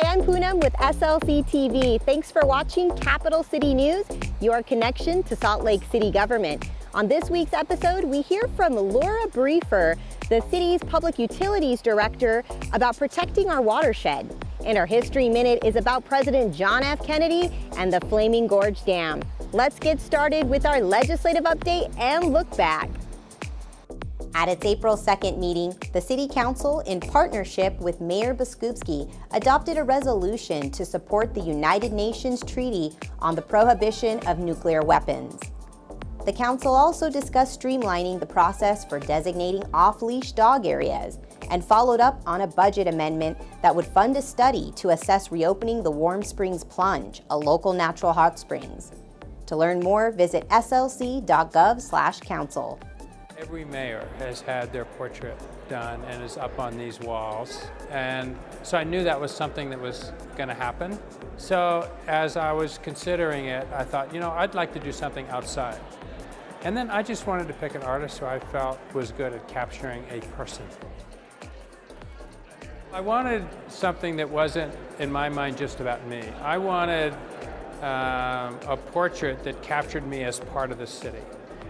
Jan Poonam with SLCtv. Thanks for watching Capital City News, your connection to Salt Lake City government. On this week's episode, we hear from Laura Briefer, the city's public utilities director, about protecting our watershed. And our History Minute is about President John F. Kennedy and the Flaming Gorge Dam. Let's get started with our legislative update and look back. At its April 2nd meeting, the City Council, in partnership with Mayor Biskupski, adopted a resolution to support the United Nations Treaty on the Prohibition of Nuclear Weapons. The Council also discussed streamlining the process for designating off-leash dog areas and followed up on a budget amendment that would fund a study to assess reopening the Warm Springs Plunge, a local natural hot springs. To learn more, visit slc.gov/council. Every mayor has had their portrait done and is up on these walls. And so I knew that was something that was going to happen. So as I was considering it, I thought, I'd like to do something outside. And then I just wanted to pick an artist who I felt was good at capturing a person. I wanted something that wasn't, in my mind, just about me. I wanted a portrait that captured me as part of the city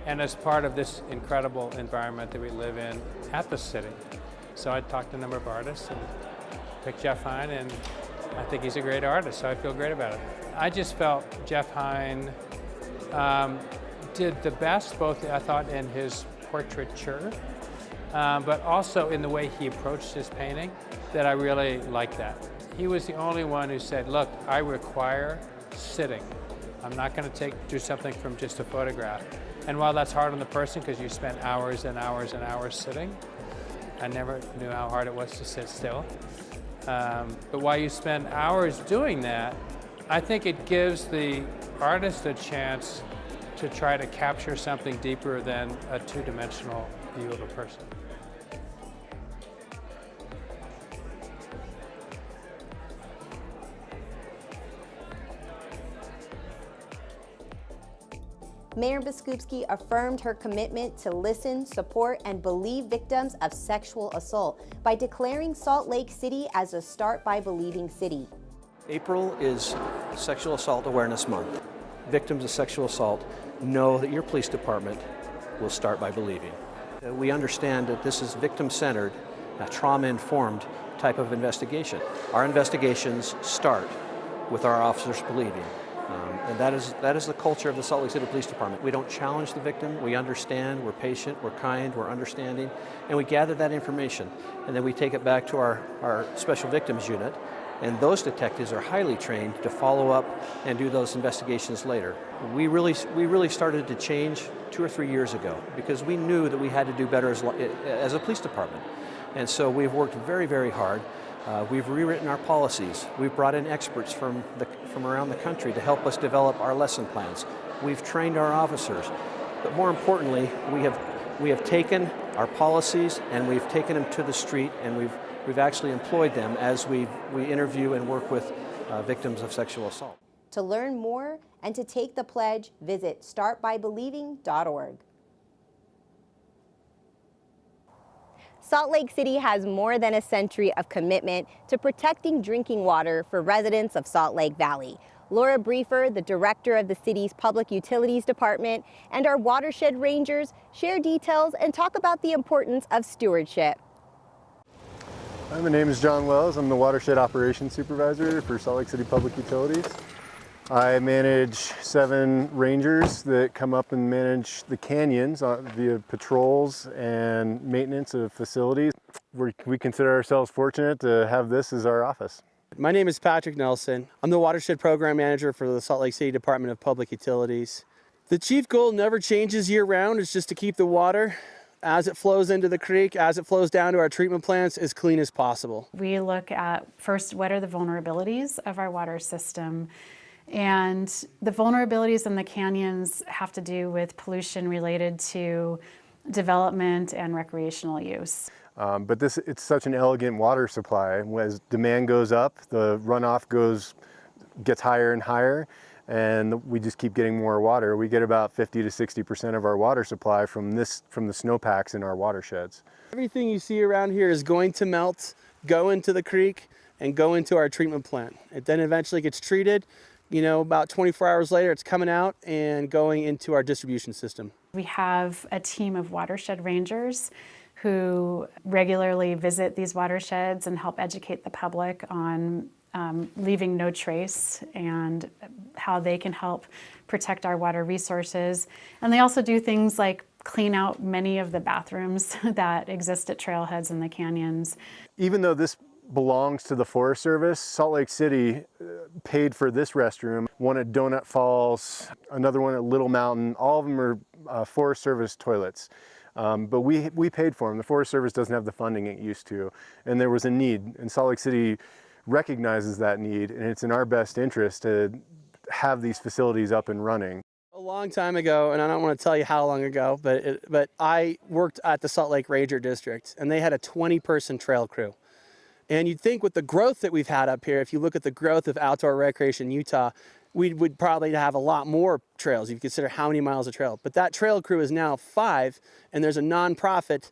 and as part of this incredible environment that we live in at the city. So I talked to a number of artists and picked Jeff Hine, and I think he's a great artist, so I feel great about it. I just felt Jeff Hine did the best, both I thought in his portraiture, but also in the way he approached his painting, that I really liked that. He was the only one who said, look, I require sitting. I'm not going to do something from just a photograph. And while that's hard on the person because you spend hours and hours and hours sitting, I never knew how hard it was to sit still. But while you spend hours doing that, I think it gives the artist a chance to try to capture something deeper than a two-dimensional view of a person. Mayor Biskupski affirmed her commitment to listen, support, and believe victims of sexual assault by declaring Salt Lake City as a Start by Believing city. April is Sexual Assault Awareness Month. Victims of sexual assault know that your police department will start by believing. We understand that this is victim-centered, trauma-informed type of investigation. Our investigations start with our officers believing. And that is the culture of the Salt Lake City Police Department. We don't challenge the victim, we understand, we're patient, we're kind, we're understanding, and we gather that information. And then we take it back to our Special Victims Unit, and those detectives are highly trained to follow up and do those investigations later. We really started to change 2 or 3 years ago because we knew that we had to do better as a police department. And so we've worked very, very hard. We've rewritten our policies. We've brought in experts from around the country to help us develop our lesson plans. We've trained our officers. But more importantly, we have taken our policies and we've taken them to the street, and we've actually employed them as we interview and work with victims of sexual assault. To learn more and to take the pledge, visit startbybelieving.org. Salt Lake City has more than a century of commitment to protecting drinking water for residents of Salt Lake Valley. Laura Briefer, the director of the city's Public Utilities Department, and our Watershed Rangers share details and talk about the importance of stewardship. Hi, my name is John Wells. I'm the Watershed Operations Supervisor for Salt Lake City Public Utilities. I manage 7 rangers that come up and manage the canyons via patrols and maintenance of facilities. We consider ourselves fortunate to have this as our office. My name is Patrick Nelson. I'm the Watershed Program Manager for the Salt Lake City Department of Public Utilities. The chief goal never changes year-round. It's just to keep the water as it flows into the creek, as it flows down to our treatment plants, as clean as possible. We look at first, what are the vulnerabilities of our water system? And the vulnerabilities in the canyons have to do with pollution related to development and recreational use. But it's such an elegant water supply. As demand goes up, the runoff gets higher and higher, and we just keep getting more water. We get about 50 to 60% of our water supply from the snowpacks in our watersheds. Everything you see around here is going to melt, go into the creek, and go into our treatment plant. It then eventually gets treated. About 24 hours later, it's coming out and going into our distribution system. We have a team of Watershed Rangers who regularly visit these watersheds and help educate the public on leaving no trace and how they can help protect our water resources. And they also do things like clean out many of the bathrooms that exist at trailheads in the canyons. Even though this belongs to the Forest Service, Salt Lake City paid for this restroom, one at Donut Falls, another one at Little Mountain. All of them are Forest Service toilets. But we paid for them. The Forest Service doesn't have the funding it used to. And there was a need, and Salt Lake City recognizes that need, and it's in our best interest to have these facilities up and running. A long time ago, and I don't want to tell you how long ago, but I worked at the Salt Lake Ranger District, and they had a 20-person trail crew. And you'd think with the growth that we've had up here, if you look at the growth of outdoor recreation in Utah, we would probably have a lot more trails if you consider how many miles of trail. But that trail crew is now 5, and there's a nonprofit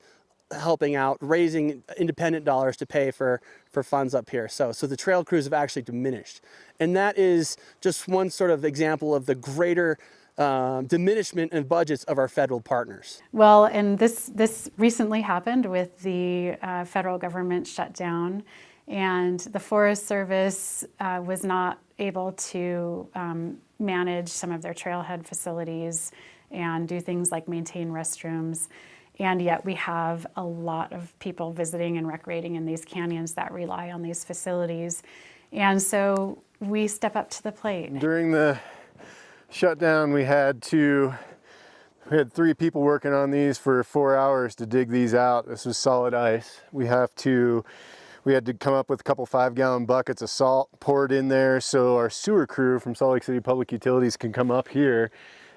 helping out, raising independent dollars to pay for funds up here. So the trail crews have actually diminished. And that is just one sort of example of the greater diminishment in budgets of our federal partners. Well, and this recently happened with the federal government shutdown, and the Forest Service was not able to manage some of their trailhead facilities and do things like maintain restrooms. And yet we have a lot of people visiting and recreating in these canyons that rely on these facilities. And so we step up to the plate. During the shutdown, we had 3 people working on these for 4 hours to dig these out. This was solid ice. We had to come up with a couple 5-gallon buckets of salt, pour it in there so our sewer crew from Salt Lake City Public Utilities can come up here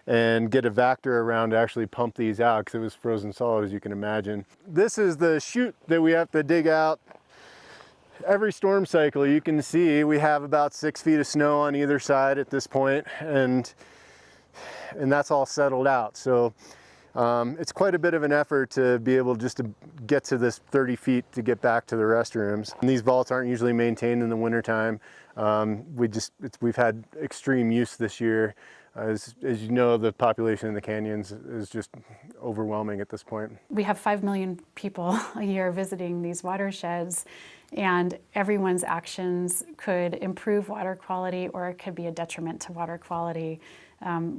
and get a Vactor around to actually pump these out because it was frozen solid, as you can imagine. This is the chute that we have to dig out. Every storm cycle, you can see we have about 6 feet of snow on either side at this point, and that's all settled out. So it's quite a bit of an effort to be able just to get to this 30 feet to get back to the restrooms. And these vaults aren't usually maintained in the wintertime. We've had extreme use this year. As you know, the population in the canyons is just overwhelming at this point. We have 5 million people a year visiting these watersheds, and everyone's actions could improve water quality or it could be a detriment to water quality.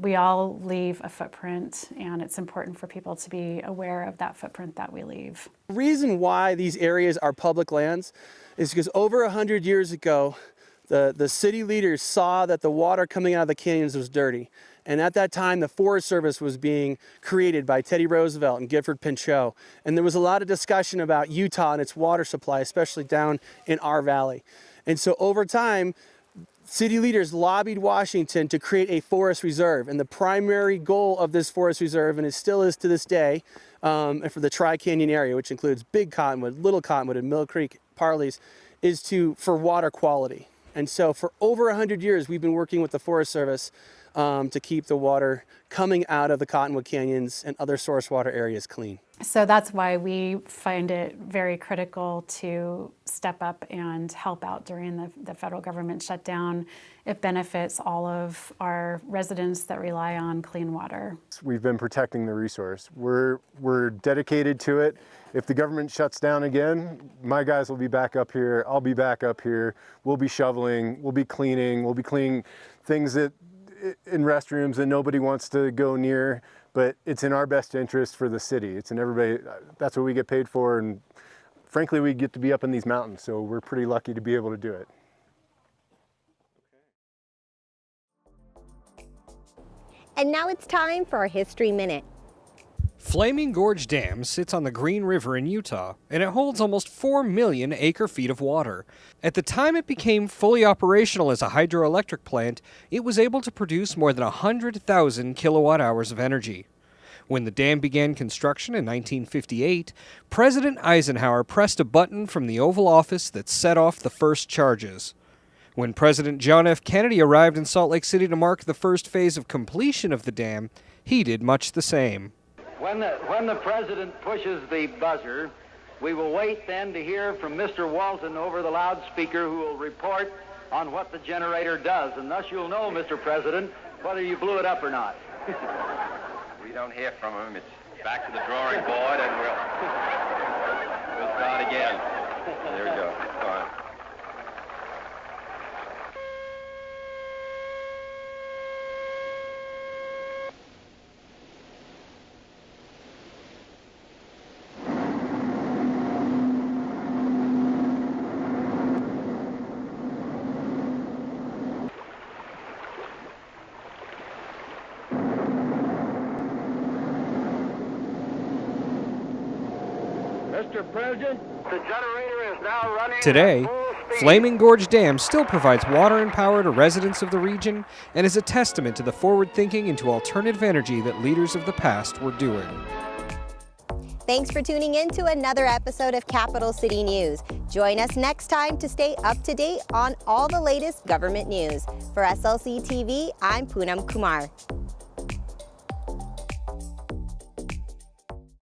We all leave a footprint, and it's important for people to be aware of that footprint that we leave. The reason why these areas are public lands is because over 100 years ago, the city leaders saw that the water coming out of the canyons was dirty. And at that time, the Forest Service was being created by Teddy Roosevelt and Gifford Pinchot. And there was a lot of discussion about Utah and its water supply, especially down in our valley. And so over time, city leaders lobbied Washington to create a forest reserve. And the primary goal of this forest reserve, and it still is to this day, and for the Tri-Canyon area, which includes Big Cottonwood, Little Cottonwood, and Mill Creek, Parleys, is for water quality. And so for over 100 years, we've been working with the Forest Service to keep the water coming out of the Cottonwood Canyons and other source water areas clean. So that's why we find it very critical to step up and help out during the federal government shutdown. It benefits all of our residents that rely on clean water. We've been protecting the resource. We're dedicated to it. If the government shuts down again, my guys will be back up here. I'll be back up here. We'll be shoveling. We'll be cleaning. We'll be cleaning things in restrooms that nobody wants to go near. But it's in our best interest for the city. It's in everybody. That's what we get paid for. And frankly, we get to be up in these mountains. So we're pretty lucky to be able to do it. And now it's time for our History Minute. Flaming Gorge Dam sits on the Green River in Utah, and it holds almost 4 million acre-feet of water. At the time it became fully operational as a hydroelectric plant, it was able to produce more than 100,000 kilowatt-hours of energy. When the dam began construction in 1958, President Eisenhower pressed a button from the Oval Office that set off the first charges. When President John F. Kennedy arrived in Salt Lake City to mark the first phase of completion of the dam, he did much the same. When the president pushes the buzzer, We will wait then to hear from Mr. Walton over the loudspeaker, who will report on what the generator does. And thus you'll know, Mr. President, whether you blew it up or not. We don't hear from him. It's back to the drawing board, and we'll start again. There we go. Go on. Mr. President, the generator is now running. Today, Flaming Gorge Dam still provides water and power to residents of the region and is a testament to the forward thinking into alternative energy that leaders of the past were doing. Thanks for tuning in to another episode of Capital City News. Join us next time to stay up to date on all the latest government news. For SLCtv, I'm Poonam Kumar.